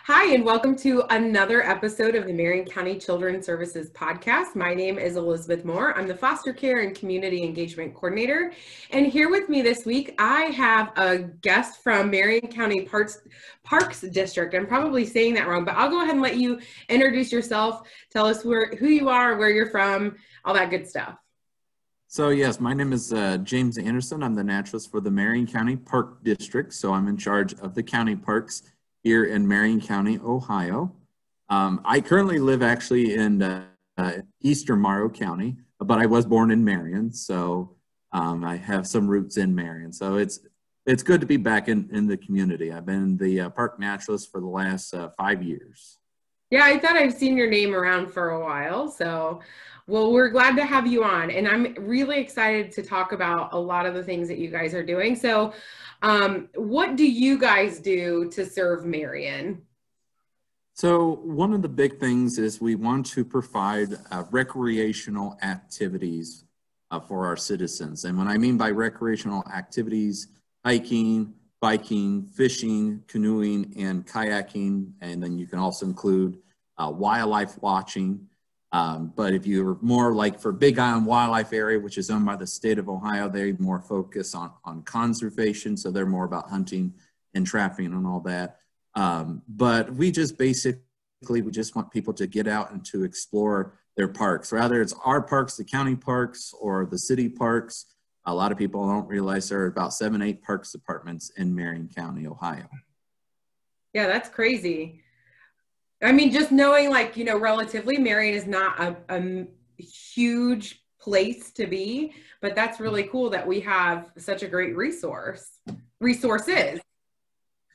Hi, and welcome to another episode of the Marion County Children's Services Podcast. My name is Elizabeth Moore. I'm the Foster Care and Community Engagement Coordinator. And here with me this week, I have a guest from Marion County Parks District. I'm probably saying that wrong, but I'll go ahead and let you introduce yourself. Tell us who you are, where you're from, all that good stuff. So yes, my name is James Anderson. I'm the naturalist for the Marion County Park District. So I'm in charge of the county parks here in Marion County, Ohio. I currently live actually in eastern Morrow County, but I was born in Marion. So I have some roots in Marion. So it's good to be back in the community. I've been the park naturalist for the last 5 years. Yeah, I thought I've seen your name around for a while. So, well, we're glad to have you on. And I'm really excited to talk about a lot of the things that you guys are doing. So, what do you guys do to serve Marion? So one of the big things is we want to provide recreational activities for our citizens. And what I mean by recreational activities, hiking, biking, fishing, canoeing, and kayaking. And then you can also include wildlife watching. But if you're more like for Big Island Wildlife Area, which is owned by the state of Ohio, they more focus on conservation. So they're more about hunting and trapping and all that. But we just want people to get out and to explore their parks. Whether it's our parks, the county parks, or the city parks. A lot of people don't realize there are about 7-8 parks departments in Marion County, Ohio. Yeah, that's crazy. I mean, just knowing relatively Marion is not a huge place to be, but that's really cool that we have such a great resources.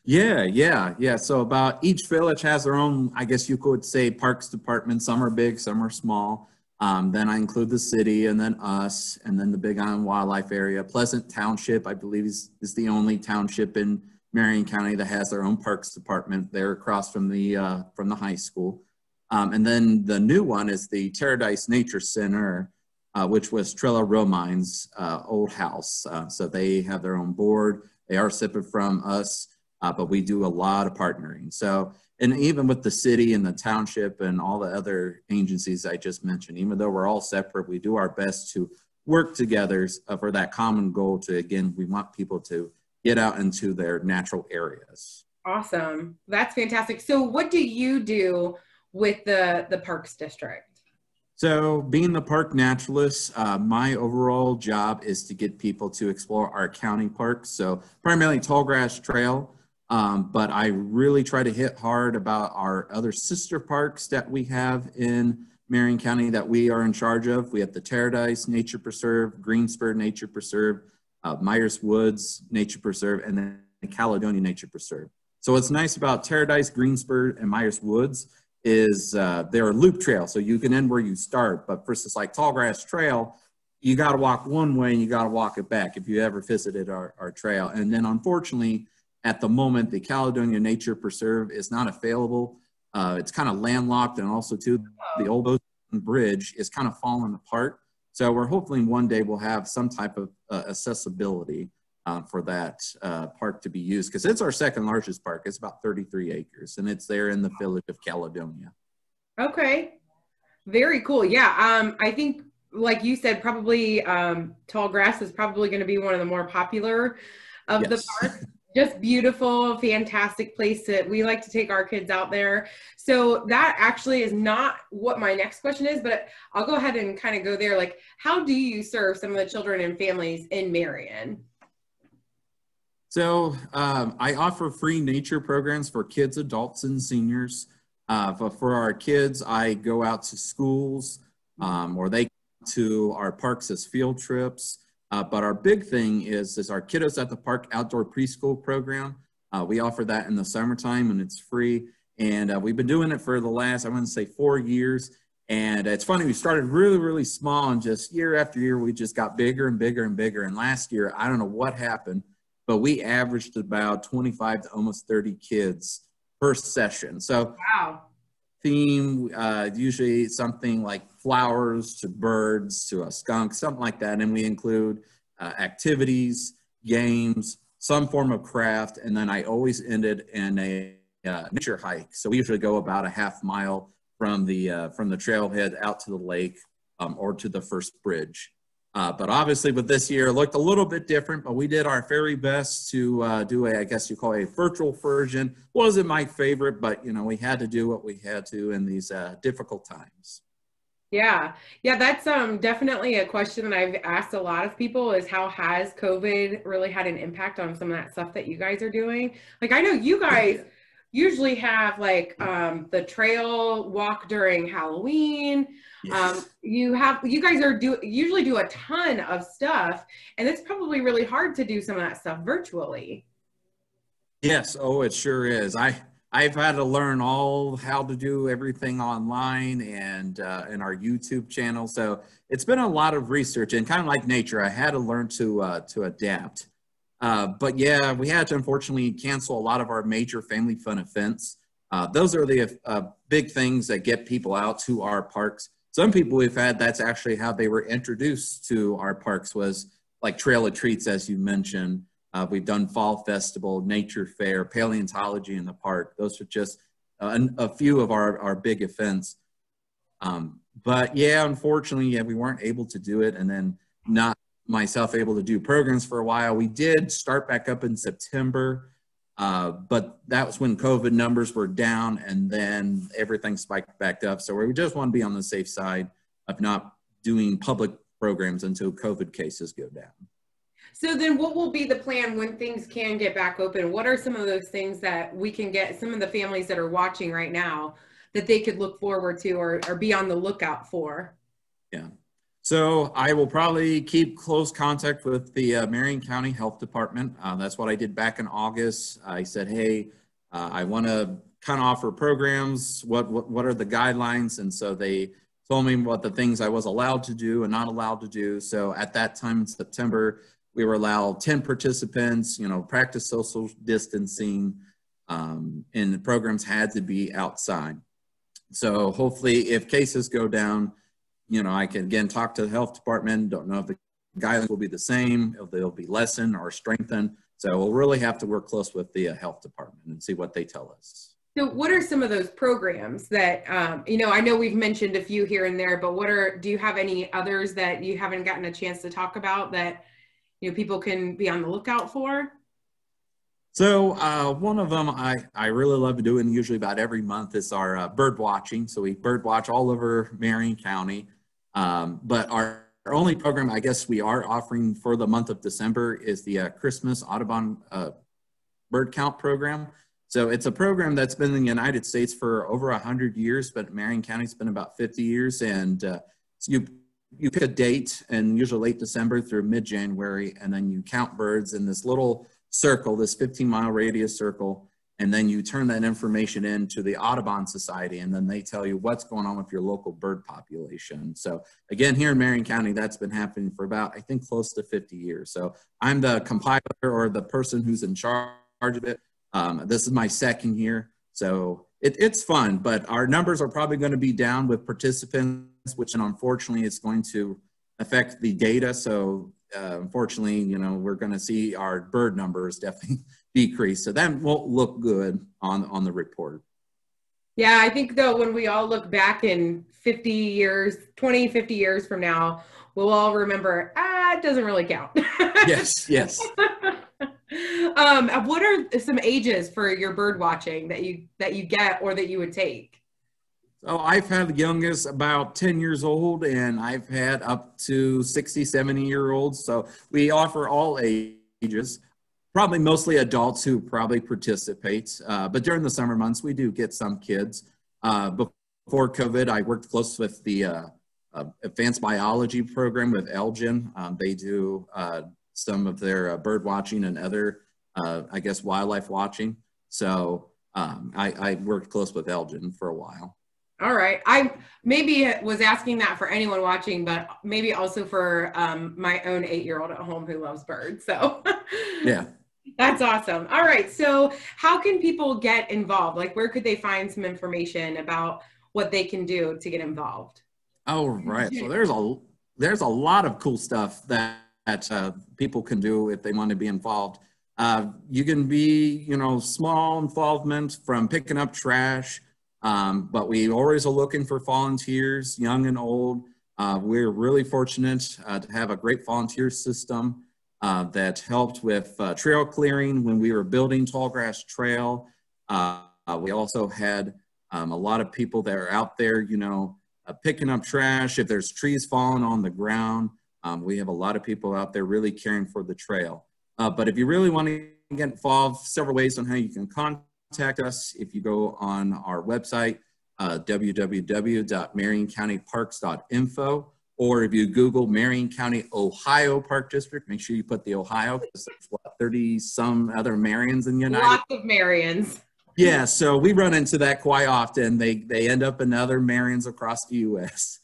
Yeah. So about each village has their own, I guess you could say, parks department. Some are big, some are small. Then I include the city and then us, and then the Big Island Wildlife Area. Pleasant Township, I believe, is the only township in Marion County that has their own parks department. They're across from the high school. And then the new one is the Paradise Nature Center, which was Trilla Romine's old house. So they have their own board. They are separate from us, but we do a lot of partnering. So, and even with the city and the township and all the other agencies I just mentioned, even though we're all separate, we do our best to work together for that common goal to, again, we want people to get out into their natural areas. Awesome. That's fantastic. So what do you do with the Parks District? So being the park naturalist, my overall job is to get people to explore our county parks. So primarily Tallgrass Trail, but I really try to hit hard about our other sister parks that we have in Marion County that we are in charge of. We have the Paradise Nature Preserve, Greensburg Nature Preserve, Myers Woods Nature Preserve, and then the Caledonia Nature Preserve. So what's nice about Paradise, Greensburg, and Myers Woods is they're a loop trail, so you can end where you start. But versus like Tallgrass Trail, you got to walk one way and you got to walk it back if you ever visited our trail. And then unfortunately, at the moment, the Caledonia Nature Preserve is not available. It's kind of landlocked, and also too, the old Ocean Bridge is kind of falling apart. So we're hoping one day we'll have some type of accessibility for that park to be used, because it's our second largest park. It's about 33 acres, and it's there in the village of Caledonia. Okay, very cool. Yeah, I think, like you said, probably Tallgrass is probably going to be one of the more popular of the parks. Just beautiful, fantastic place that we like to take our kids out there. So that actually is not what my next question is, but I'll go ahead and kind of go there. Like, how do you serve some of the children and families in Marion? So I offer free nature programs for kids, adults, and seniors. But for our kids, I go out to schools or they come to our parks as field trips. But our big thing is our Kiddos at the Park outdoor preschool program. We offer that in the summertime, and it's free. And we've been doing it for the last, I want to say, 4 years. And it's funny, we started really, really small, and just year after year, we just got bigger and bigger and bigger. And last year, I don't know what happened, but we averaged about 25 to almost 30 kids per session. So wow. Theme, usually something like flowers to birds to a skunk, something like that. And we include activities, games, some form of craft. And then I always ended in a nature hike. So we usually go about a half mile from the trailhead out to the lake or to the first bridge. But obviously with this year, it looked a little bit different, but we did our very best to do a, I guess you call it a virtual version. Wasn't my favorite, but you know, we had to do what we had to in these difficult times. Yeah. Yeah, that's definitely a question that I've asked a lot of people is how has COVID really had an impact on some of that stuff that you guys are doing? Like I know you guys usually have like the trail walk during Halloween. Yes. You guys usually do a ton of stuff, and it's probably really hard to do some of that stuff virtually. Yes, oh, it sure is. I've had to learn all how to do everything online and in our YouTube channel. So it's been a lot of research, and kind of like nature, I had to learn to adapt. But yeah, we had to unfortunately cancel a lot of our major family fun events. Those are the big things that get people out to our parks. Some people we've had, that's actually how they were introduced to our parks, was like Trail of Treats, as you mentioned. We've done Fall Festival, Nature Fair, Paleontology in the park. Those are just a few of our big events. But yeah, unfortunately, yeah, we weren't able to do it, and then not myself able to do programs for a while. We did start back up in September, but that was when COVID numbers were down, and then everything spiked back up. So we just want to be on the safe side of not doing public programs until COVID cases go down. So then what will be the plan when things can get back open? What are some of those things that we can get some of the families that are watching right now that they could look forward to or be on the lookout for? Yeah. So I will probably keep close contact with the Marion County Health Department. That's what I did back in August. I said, hey, I want to kind of offer programs. What are the guidelines? And so they told me what the things I was allowed to do and not allowed to do. So at that time in September, we were allowed 10 participants, you know, practice social distancing, and the programs had to be outside. So hopefully if cases go down, you know, I can again talk to the health department. Don't know if the guidelines will be the same, if they'll be lessened or strengthened. So we'll really have to work close with the health department and see what they tell us. So what are some of those programs that, you know, I know we've mentioned a few here and there, but do you have any others that you haven't gotten a chance to talk about that, you know, people can be on the lookout for? So one of them I really love doing usually about every month is our bird watching. So we bird watch all over Marion County. But our only program I guess we are offering for the month of December is the Christmas Audubon bird count program. So it's a program that's been in the United States for over 100 years, but Marion County's been about 50 years. And so you pick a date, and usually late December through mid-January, and then you count birds in this little circle, this 15-mile radius circle, and then you turn that information into the Audubon Society, and then they tell you what's going on with your local bird population. So again, here in Marion County, that's been happening for about, I think, close to 50 years. So I'm the compiler or the person who's in charge of it. This is my second year, so it's fun, but our numbers are probably going to be down with participants, which unfortunately is going to affect the data. So unfortunately, you know, we're going to see our bird numbers definitely decrease. So that won't look good on the report. Yeah, I think though, when we all look back in 50 years, 20, 50 years from now, we'll all remember, it doesn't really count. Yes, yes. What are some ages for your bird watching that you get or that you would take? So I've had the youngest about 10 years old, and I've had up to 60, 70-year-olds. So we offer all ages, probably mostly adults who probably participate. But during the summer months, we do get some kids. Before COVID, I worked close with the advanced biology program with Elgin. They do some of their bird watching and other, I guess, wildlife watching. So I worked close with Elgin for a while. All right. I maybe was asking that for anyone watching, but maybe also for my own 8-year-old at home who loves birds. So yeah, that's awesome. All right. So how can people get involved? Like, where could they find some information about what they can do to get involved? Oh, right. So there's a lot of cool stuff that people can do if they want to be involved. You can be, you know, small involvement from picking up trash, but we always are looking for volunteers, young and old. We're really fortunate to have a great volunteer system that helped with trail clearing when we were building Tallgrass Trail. We also had a lot of people that are out there, you know, picking up trash. If there's trees falling on the ground, we have a lot of people out there really caring for the trail. But if you really want to get involved, several ways on how you can contact us. If you go on our website, www.marioncountyparks.info, or if you Google Marion County, Ohio Park District, make sure you put the Ohio, because there's what, 30 some other Marions in the United States. Lots of Marions. Yeah, so we run into that quite often. They end up in other Marions across the U.S.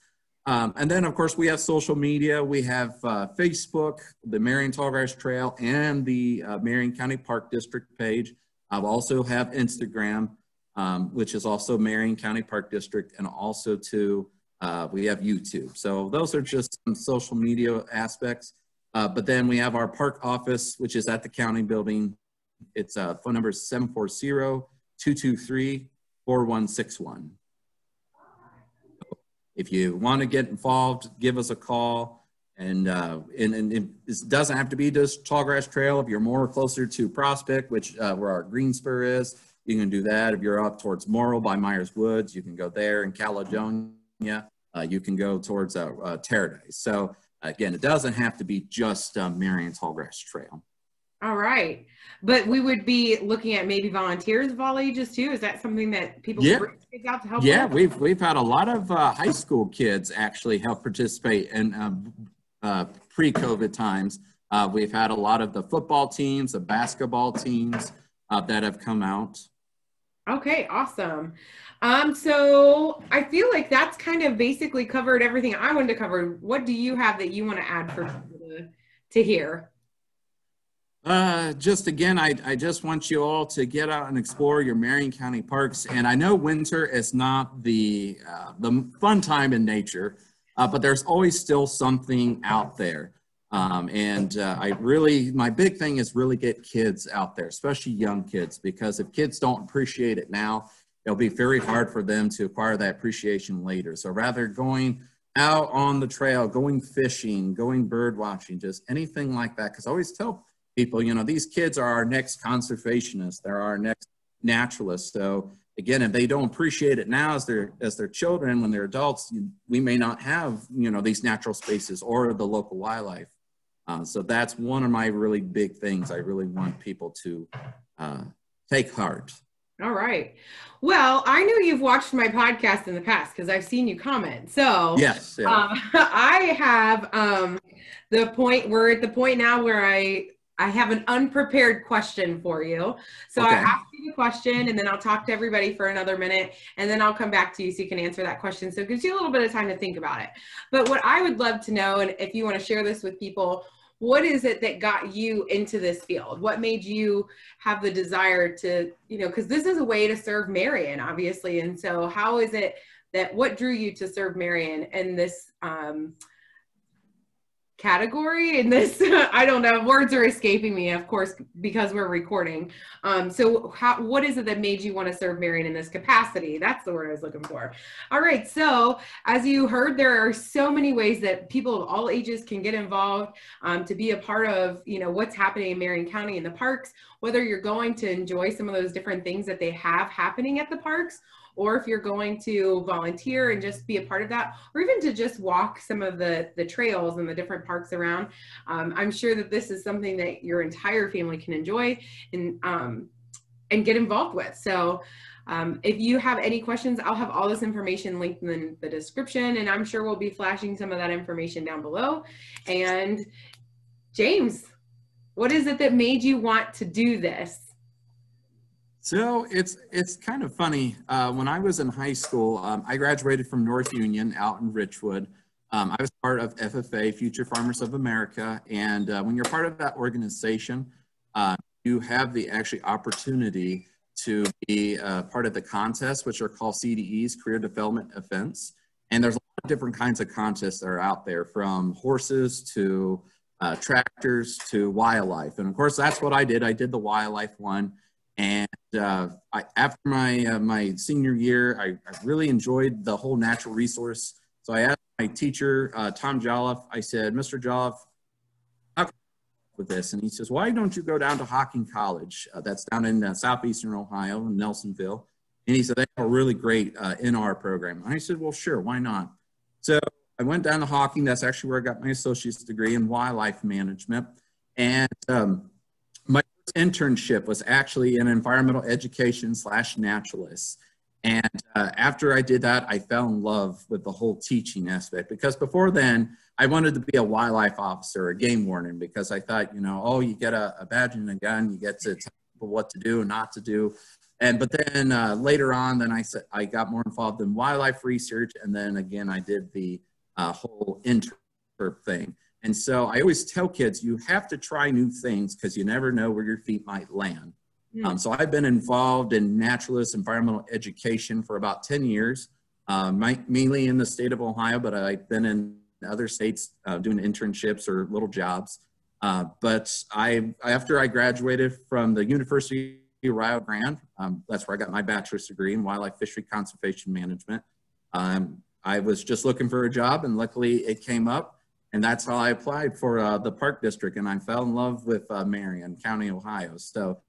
And then, of course, we have social media. We have Facebook, the Marion Tallgrass Trail, and the Marion County Park District page. I also have Instagram, which is also Marion County Park District, and also too, we have YouTube. So those are just some social media aspects. But then we have our park office, which is at the county building. Its phone number is 740-223-4161. If you want to get involved, give us a call. And it doesn't have to be just Tallgrass Trail. If you're more closer to Prospect, which where our Greenspur is, you can do that. If you're up towards Morrill by Myers Woods, you can go there. In Caledonia, you can go towards Paradise. So again, it doesn't have to be just Marion Tallgrass Trail. All right. But we would be looking at maybe volunteers of all ages too. Is that something that people can bring kids out to help with? We've had a lot of high school kids actually help participate in pre-COVID times. We've had a lot of the football teams, the basketball teams that have come out. Okay, awesome. So I feel like that's kind of basically covered everything I wanted to cover. What do you have that you want to add for people to hear? Just again, I just want you all to get out and explore your Marion County parks. And I know winter is not the fun time in nature, but there's always still something out there. My big thing is really get kids out there, especially young kids, because if kids don't appreciate it now, it'll be very hard for them to acquire that appreciation later. So rather going out on the trail, going fishing, going bird watching, just anything like that. Because I always tell people, you know, these kids are our next conservationists. They're our next naturalists. So again, if they don't appreciate it now as their children, when they're adults, we may not have, you know, these natural spaces or the local wildlife. So that's one of my really big things I really want people to take heart. All right. Well, I know you've watched my podcast in the past because I've seen you comment. So yes, yeah. I have we're at the point now where I have an unprepared question for you. So okay. I ask you the question and then I'll talk to everybody for another minute and then I'll come back to you so you can answer that question. So it gives you a little bit of time to think about it. But what I would love to know, and if you want to share this with people, what is it that got you into this field? What made you have the desire to, you know, because this is a way to serve Marion, obviously. And so how is it that, what drew you to serve Marion in this category, in this, I don't know, words are escaping me, of course, because we're recording. So what is it that made you want to serve Marion in this capacity? That's the word I was looking for. All right. So as you heard, there are so many ways that people of all ages can get involved to be a part of, you know, what's happening in Marion County in the parks, whether you're going to enjoy some of those different things that they have happening at the parks, or if you're going to volunteer and just be a part of that, or even to just walk some of the trails and the different parks around. I'm sure that this is something that your entire family can enjoy and get involved with. So if you have any questions, I'll have all this information linked in the description, and I'm sure we'll be flashing some of that information down below. And James, what is it that made you want to do this? So it's kind of funny. When I was in high school, I graduated from North Union out in Richwood. I was part of FFA, Future Farmers of America. And when you're part of that organization, you have the opportunity to be part of the contests, which are called CDEs, Career Development Events. And there's a lot of different kinds of contests that are out there, from horses to tractors to wildlife. And of course, that's what I did. I did the wildlife one. And after my senior year, I really enjoyed the whole natural resource. So I asked my teacher, Tom Jolliffe, I said, Mr. Jolliffe, how can I with this? And he says, why don't you go down to Hocking College? That's down in southeastern Ohio, in Nelsonville. And he said, they have a really great NR program. And I said, well, sure, why not? So I went down to Hocking. That's actually where I got my associate's degree in wildlife management. And my first internship was actually in environmental education / naturalist. And after I did that, I fell in love with the whole teaching aspect, because before then I wanted to be a wildlife officer, a game warden, because I thought, you know, oh, you get a badge and a gun, you get to tell people what to do and not to do. But then later on, then I got more involved in wildlife research. And then again, I did the whole intern thing. And so I always tell kids, you have to try new things because you never know where your feet might land. So I've been involved in naturalist environmental education for about 10 years, mainly in the state of Ohio, but I've been in other states doing internships or little jobs. But after I graduated from the University of Rio Grande, that's where I got my bachelor's degree in wildlife fishery conservation management. I was just looking for a job, and luckily it came up, and that's how I applied for the park district, and I fell in love with Marion County, Ohio. So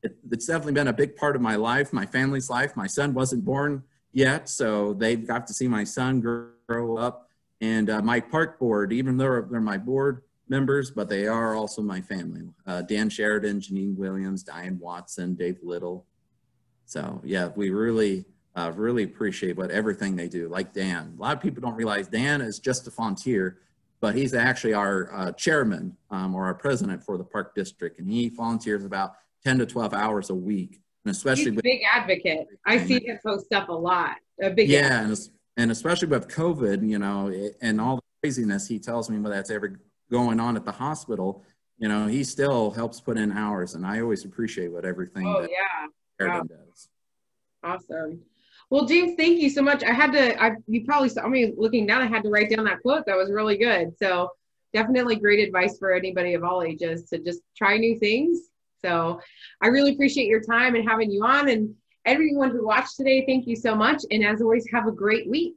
it's definitely been a big part of my life, my family's life. My son wasn't born yet, so they've got to see my son grow up. And my park board, even though they're my board members, but they are also my family. Dan Sheridan, Janine Williams, Diane Watson, Dave Little. So yeah, we really appreciate everything they do. Like Dan, a lot of people don't realize Dan is just a volunteer, but he's actually our chairman or our president for the park district, and he volunteers about 10 to 12 hours a week. And especially he's a big advocate. I see him post stuff a lot. A big advocate. And especially with COVID, you know, and all the craziness he tells me that's ever going on at the hospital, you know, he still helps put in hours, and I always appreciate everything that Sheridan does. Awesome. Well, James, thank you so much. You probably saw me looking down. I had to write down that quote. That was really good. So definitely great advice for anybody of all ages to just try new things. So I really appreciate your time and having you on, and everyone who watched today, thank you so much. And as always, have a great week.